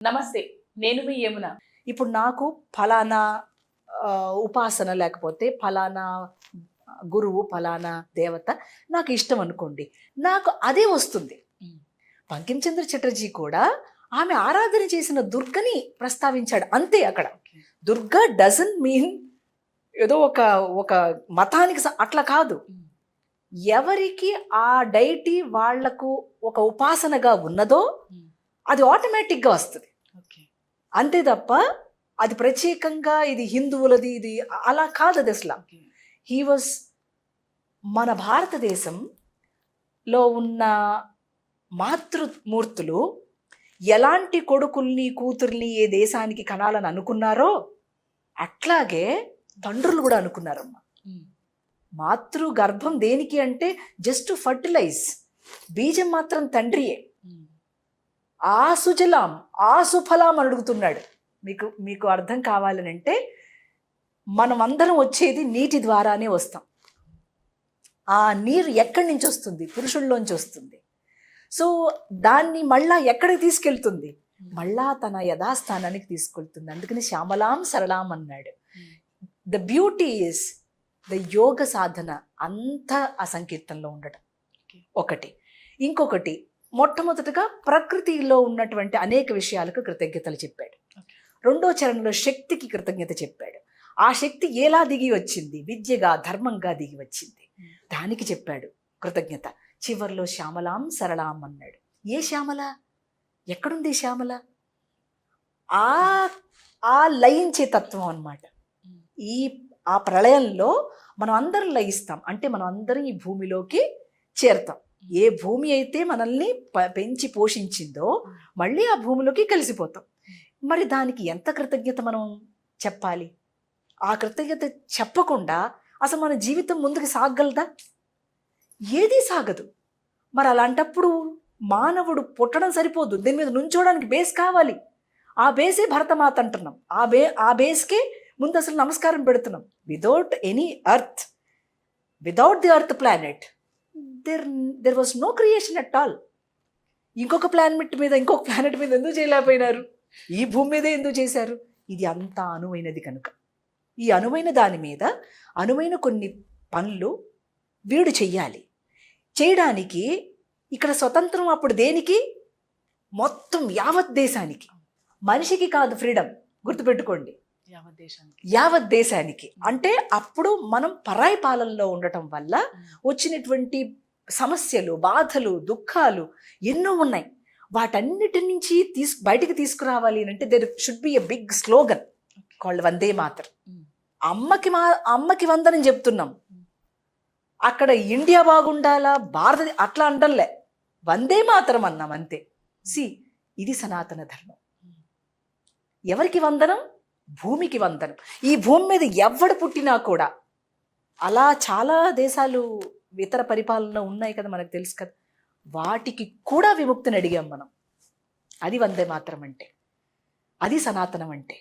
నమస్తే, నేను మీ యమున. ఇప్పుడు నాకు ఫలానా ఉపాసన లేకపోతే ఫలానా గురువు ఫలానా దేవత నాకు ఇష్టం అనుకోండి, నాకు అదే వస్తుంది. బంకించంద్ర చటర్జీ కూడా ఆమె ఆరాధన చేసిన దుర్గని ప్రస్తావించాడు అంతే. అక్కడ దుర్గా డజంట్ మీన్ ఏదో ఒక ఒక మతానికి అట్లా కాదు. ఎవరికి ఆ డైటీ వాళ్లకు ఒక ఉపాసనగా ఉన్నదో అది ఆటోమేటిక్గా వస్తుంది అంతే తప్ప అది ప్రత్యేకంగా ఇది హిందువులది ఇది అలా కాదు. అది అసలు హీ వాజ్ మన భారతదేశంలో ఉన్న మాతృమూర్తులు ఎలాంటి కొడుకుల్ని కూతుర్ని ఏ దేశానికి కనాలని అనుకున్నారో అట్లాగే తండ్రులు కూడా అనుకున్నారమ్మా. మాతృ గర్భం దేనికి అంటే జస్ట్ ఫర్టిలైజ్, బీజం మాత్రం తండ్రియే. ఆ సుజలాం ఆ సుఫలాం అని అడుగుతున్నాడు. మీకు అర్థం కావాలనంటే మనం అందరం వచ్చేది నీటి ద్వారానే వస్తాం. ఆ నీరు ఎక్కడి నుంచి వస్తుంది? పురుషుల్లోంచి వస్తుంది. సో దాన్ని మళ్ళా ఎక్కడికి తీసుకెళ్తుంది? మళ్ళా తన యథాస్థానానికి తీసుకెళ్తుంది. అందుకని శ్యామలాం సరళాం అన్నాడు. ద బ్యూటీ ఈస్ ద యోగ సాధన అంతా ఆ సంకీర్తనలో ఉండటం ఒకటి. ఇంకొకటి, మొట్టమొదటిగా ప్రకృతిలో ఉన్నటువంటి అనేక విషయాలకు కృతజ్ఞతలు చెప్పాడు. రెండో చరణంలో శక్తికి కృతజ్ఞత చెప్పాడు. ఆ శక్తి ఎలా దిగి వచ్చింది? విద్యగా ధర్మంగా దిగి వచ్చింది, దానికి చెప్పాడు కృతజ్ఞత. చివర్లో శ్యామలాం సరళాం అన్నాడు. ఏ శ్యామల? ఎక్కడుంది శ్యామల? ఆ లయించే తత్వం అన్నమాట. ఆ ప్రళయంలో మనం అందరం లయిస్తాం. అంటే మనం అందరం ఈ భూమిలోకి చేరతాం. ఏ భూమి అయితే మనల్ని పెంచి పోషించిందో మళ్ళీ ఆ భూమిలోకి కలిసిపోతాం. మరి దానికి ఎంత కృతజ్ఞత మనం చెప్పాలి? ఆ కృతజ్ఞత చెప్పకుండా అసలు మన జీవితం ముందుకు సాగగలదా? ఏదీ సాగదు. మరి అలాంటప్పుడు మానవుడు పుట్టడం సరిపోదు, దీని మీద నుంచోడానికి బేస్ కావాలి. ఆ బేసే భరతమాత అంటున్నాం. ఆ బేస్కే ముందు అసలు నమస్కారం పెడుతున్నాం. Without any earth, without the earth planet there was no creation at all. ఇంకొక ప్లానెట్ మీద ఎందుకు చేయలేకపోయినారు? ఈ భూమి మీదే ఎందుకు చేశారు? ఇది అంతా అనువైనది కనుక. ఈ అనువైన దాని మీద అనువైన కొన్ని పనులు వీడు చెయ్యాలి. చేయడానికి ఇక్కడ స్వతంత్రం అప్పుడు దేనికి? మొత్తం యావత్ దేశానికి. మనిషికి కాదు ఫ్రీడమ్, గుర్తుపెట్టుకోండి, యావత్ దేశానికి. అంటే అప్పుడు మనం పరాయి పాలనలో ఉండటం వల్ల వచ్చినటువంటి సమస్యలు, బాధలు, దుఃఖాలు ఎన్నో ఉన్నాయి. వాటన్నిటి నుంచి బయటికి తీసుకురావాలి అంటే there should be a big slogan called Vande Mataram. అమ్మకి వందనం చెప్తున్నాం. అక్కడ ఇండియా బాగుండాలా, భారత అట్లా అంటలే, వందే మాతరం అన్నాం అంతే. ఇది సనాతన ధర్మం. ఎవరికి వందనం? భూమికి వందనం. ఈ భూమి మీద ఎవడు పుట్టినా కూడా, అలా చాలా దేశాలు ఇతర పరిపాలన ఉన్నాయి కదా, మనకు తెలుసు కదా, వాటికి కూడా విముక్తిని అడిగాం మనం. అది వందే మాతరం అంటే, అది సనాతనం అంటే.